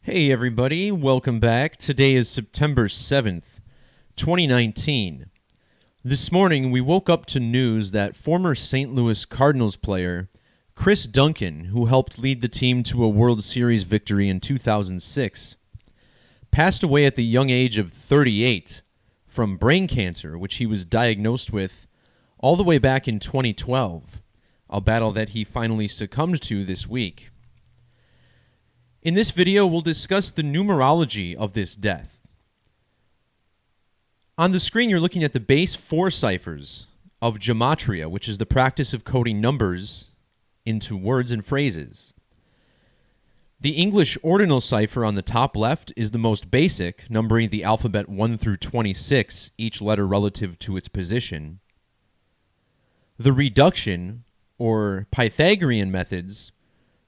Hey everybody, welcome back. Today is September 7th, 2019. This morning we woke up to news that former St. Louis Cardinals player Chris Duncan, who helped lead the team to a World Series victory in 2006, passed away at the young age of 38 from brain cancer, which he was diagnosed with all the way back in 2012, a battle that he finally succumbed to this week. In this video, we'll discuss the numerology of this death. On the screen, you're looking at the base 4 ciphers of Gematria, which is the practice of coding numbers into words and phrases. The English ordinal cipher on the top left is the most basic, numbering the alphabet 1 through 26, each letter relative to its position. The reduction, or Pythagorean methods,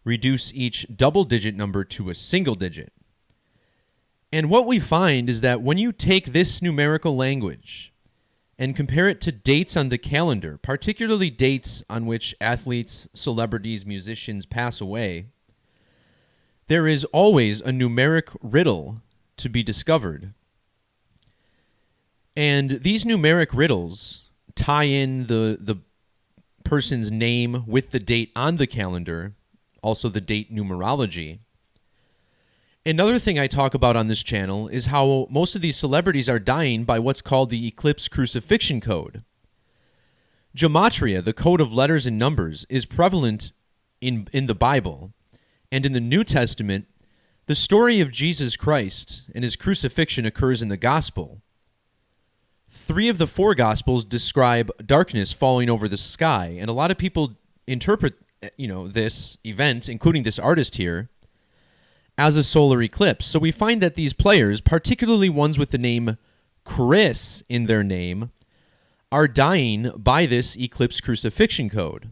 reduce each double-digit number to a single digit. And what we find is that when you take this numerical language and compare it to dates on the calendar, particularly dates on which athletes, celebrities, musicians pass away, there is always a numeric riddle to be discovered. And these numeric riddles tie in the person's name with the date on the calendar, also the date numerology. Another thing I talk about on this channel is how most of these celebrities are dying by what's called the eclipse crucifixion code. Gematria, the code of letters and numbers, is prevalent in the Bible, and in the New Testament, the story of Jesus Christ and his crucifixion occurs in the Gospel. 3 of the 4 Gospels describe darkness falling over the sky, and a lot of people interpret this event, including this artist here, as a solar eclipse. So we find that these players, particularly ones with the name Chris in their name, are dying by this eclipse crucifixion code.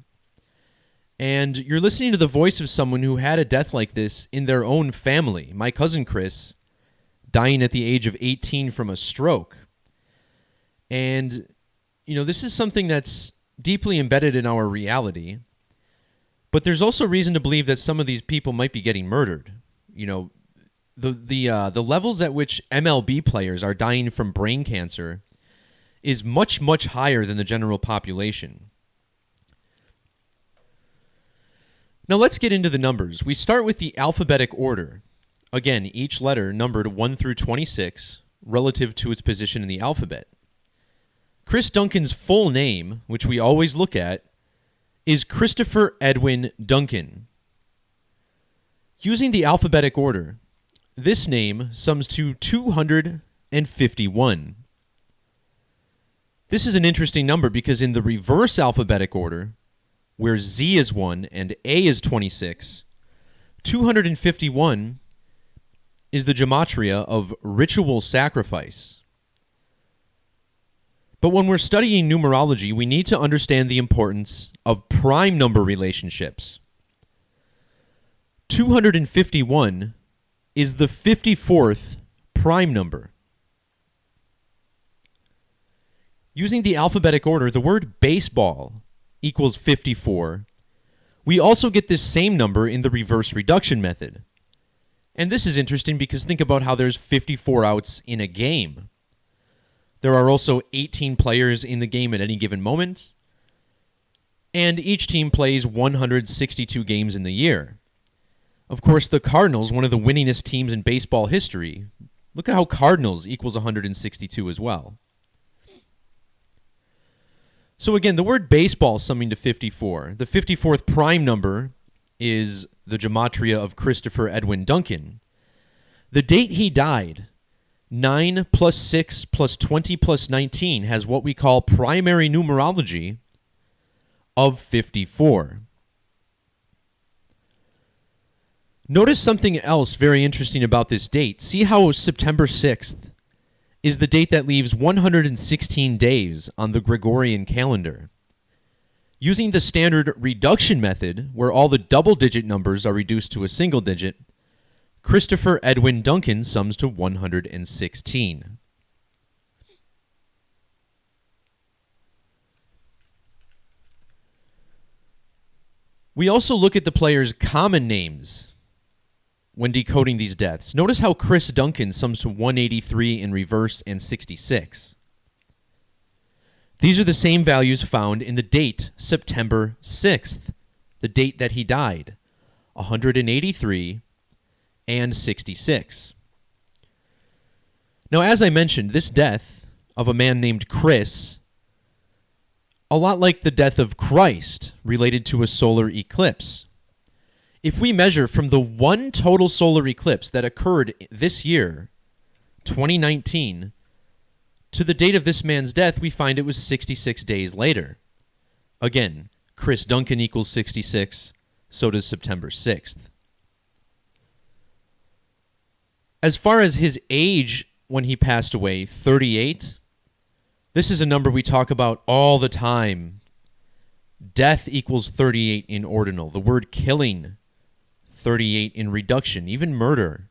And you're listening to the voice of someone who had a death like this in their own family. My cousin Chris, dying at the age of 18 from a stroke. And, this is something that's deeply embedded in our reality. But there's also reason to believe that some of these people might be getting murdered. The levels at which MLB players are dying from brain cancer is much, much higher than the general population. Now let's get into the numbers. We start with the alphabetic order. Again, each letter numbered 1 through 26 relative to its position in the alphabet. Chris Duncan's full name, which we always look at, is Christopher Edwin Duncan. Using the alphabetic order, this name sums to 251. This is an interesting number because in the reverse alphabetic order, where Z is 1 and A is 26, 251 is the gematria of ritual sacrifice. But when we're studying numerology, we need to understand the importance of prime number relationships. 251 is the 54th prime number. Using the alphabetic order, the word baseball equals 54. We also get this same number in the reverse reduction method. And this is interesting because think about how there's 54 outs in a game. There are also 18 players in the game at any given moment, and each team plays 162 games in the year. Of course, the Cardinals, one of the winningest teams in baseball history, look at how Cardinals equals 162 as well. So again, the word baseball summing to 54. The 54th prime number is the gematria of Christopher Edwin Duncan. The date he died, 9 plus 6 plus 20 plus 19, has what we call primary numerology of 54. Notice something else very interesting about this date. See how September 6th is the date that leaves 116 days on the Gregorian calendar. Using the standard reduction method, where all the double-digit numbers are reduced to a single digit, Christopher Edwin Duncan sums to 116. We also look at the players' common names when decoding these deaths. Notice how Chris Duncan sums to 183 in reverse and 66. These are the same values found in the date September 6th, the date that he died, 183 and 66. Now, as I mentioned, this death of a man named Chris, a lot like the death of Christ, related to a solar eclipse. If we measure from the one total solar eclipse that occurred this year, 2019, to the date of this man's death, we find it was 66 days later. Again, Chris Duncan equals 66, so does September 6th. As far as his age when he passed away, 38, this is a number we talk about all the time. Death equals 38 in ordinal. The word killing, 38 in reduction. Even murder,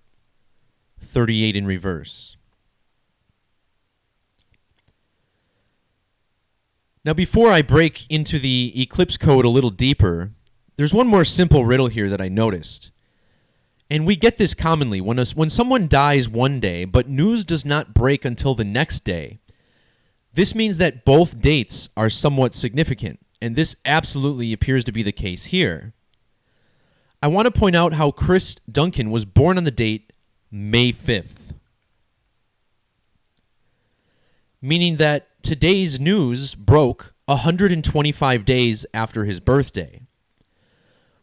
38 in reverse. Now, before I break into the eclipse code a little deeper, there's one more simple riddle here that I noticed. And we get this commonly. When someone dies one day, but news does not break until the next day, this means that both dates are somewhat significant, and this absolutely appears to be the case here. I want to point out how Chris Duncan was born on the date May 5th, meaning that today's news broke 125 days after his birthday.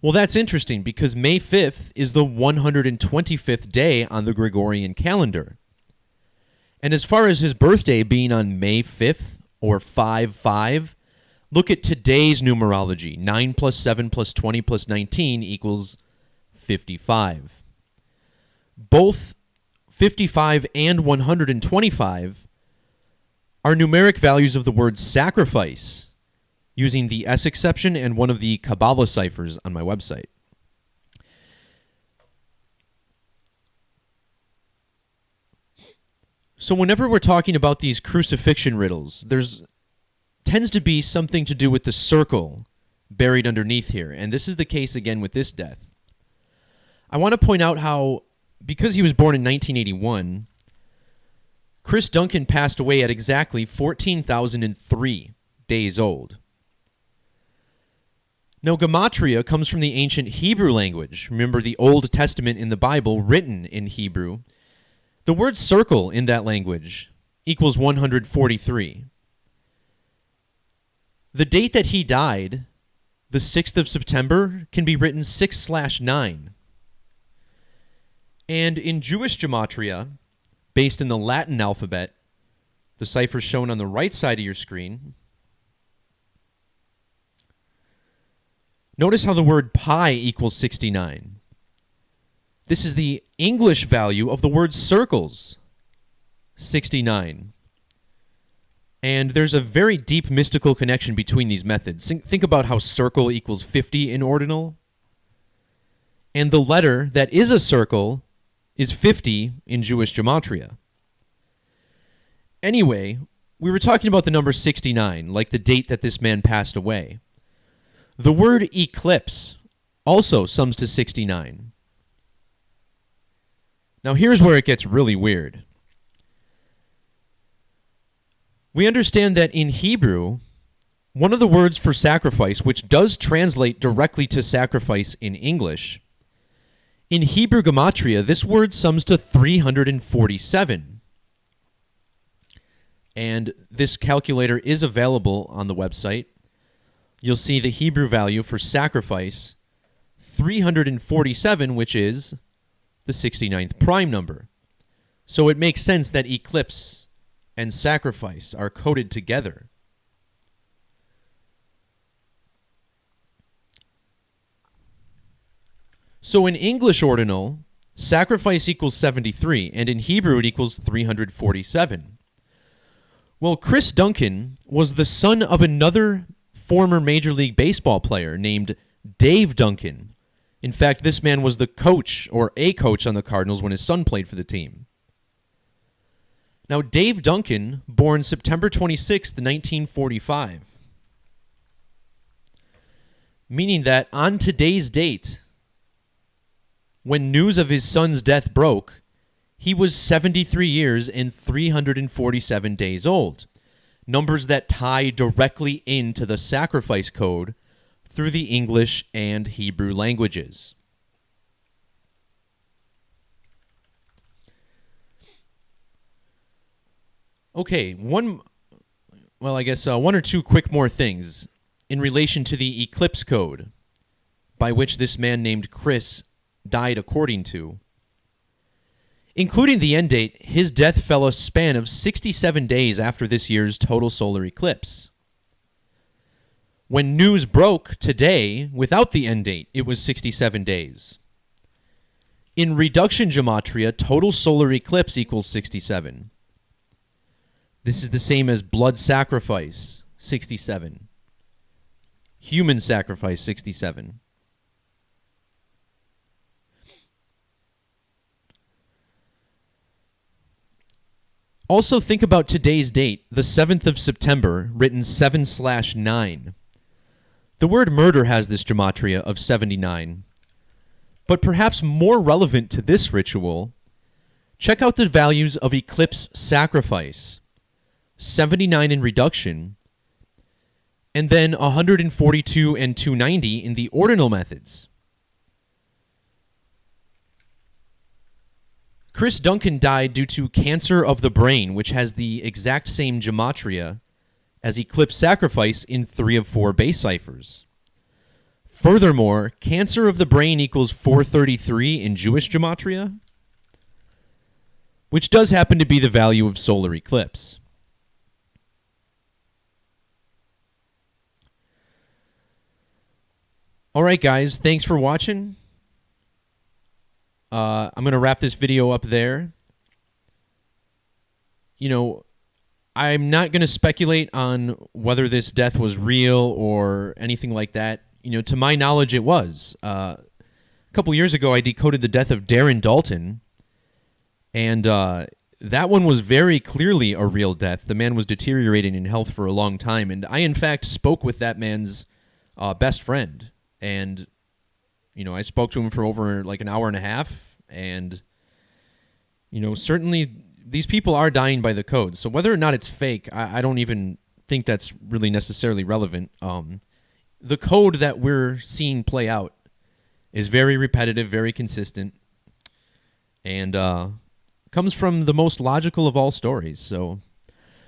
Well, that's interesting because May 5th is the 125th day on the Gregorian calendar. And as far as his birthday being on May 5th or 5/5, look at today's numerology. 9 plus 7 plus 20 plus 19 equals 55. Both 55 and 125 are numeric values of the word sacrifice, using the S exception and one of the Kabbalah ciphers on my website. So whenever we're talking about these crucifixion riddles, there's tends to be something to do with the circle buried underneath here, and this is the case again with this death. I want to point out how, because he was born in 1981, Chris Duncan passed away at exactly 14,003 days old. Now, Gematria comes from the ancient Hebrew language. Remember, the Old Testament in the Bible written in Hebrew. The word circle in that language equals 143. The date that he died, the 6th of September, can be written 6/9. And in Jewish Gematria, based in the Latin alphabet, the cipher shown on the right side of your screen, notice how the word pi equals 69. This is the English value of the word circles, 69. And there's a very deep mystical connection between these methods. Think about how circle equals 50 in ordinal. And the letter that is a circle is 50 in Jewish Gematria. Anyway, we were talking about the number 69, like the date that this man passed away. The word eclipse also sums to 69. Now here's where it gets really weird. We understand that in Hebrew, one of the words for sacrifice, which does translate directly to sacrifice in English, in Hebrew Gematria, this word sums to 347. And this calculator is available on the website. You'll see the Hebrew value for sacrifice, 347, which is the 69th prime number. So it makes sense that eclipse and sacrifice are coded together. So in English ordinal, sacrifice equals 73, and in Hebrew it equals 347. Well, Chris Duncan was the son of another former Major League Baseball player named Dave Duncan. In fact, this man was the coach or a coach on the Cardinals when his son played for the team. Now, Dave Duncan, born September 26th, 1945, meaning that on today's date, When news of his son's death broke, he was 73 years and 347 days old. Numbers that tie directly into the sacrifice code through the English and Hebrew languages. Okay, one or two quick more things in relation to the eclipse code, by which this man named Chris died according to. Including the end date, his death fell a span of 67 days after this year's total solar eclipse. When news broke today, without the end date, it was 67 days. In reduction gematria, total solar eclipse equals 67. This is the same as blood sacrifice, 67. Human sacrifice, 67. Also think about today's date, the 7th of September, written 7/9. The word murder has this gematria of 79. But perhaps more relevant to this ritual, check out the values of eclipse sacrifice, 79 in reduction, and then 142 and 290 in the ordinal methods. Chris Duncan died due to cancer of the brain, which has the exact same gematria as eclipse sacrifice in 3 of 4 base ciphers. Furthermore, cancer of the brain equals 433 in Jewish gematria, which does happen to be the value of solar eclipse. All right, guys, thanks for watching. I'm going to wrap this video up there. I'm not going to speculate on whether this death was real or anything like that. To my knowledge, it was. A couple years ago, I decoded the death of Darren Dalton, and that one was very clearly a real death. The man was deteriorating in health for a long time, and I, in fact, spoke with that man's best friend, and I spoke to him for over like an hour and a half, and certainly these people are dying by the code. So whether or not it's fake, I don't even think that's really necessarily relevant. The code that we're seeing play out is very repetitive, very consistent, and comes from the most logical of all stories. So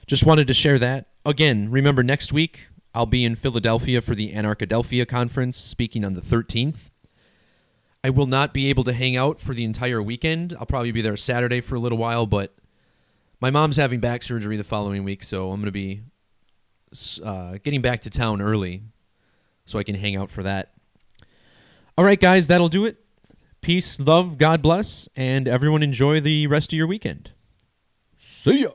just wanted to share that. Again, remember next week I'll be in Philadelphia for the Anarchadelphia conference, speaking on the 13th. I will not be able to hang out for the entire weekend. I'll probably be there Saturday for a little while, but my mom's having back surgery the following week, so I'm going to be getting back to town early so I can hang out for that. All right, guys, that'll do it. Peace, love, God bless, and everyone enjoy the rest of your weekend. See ya!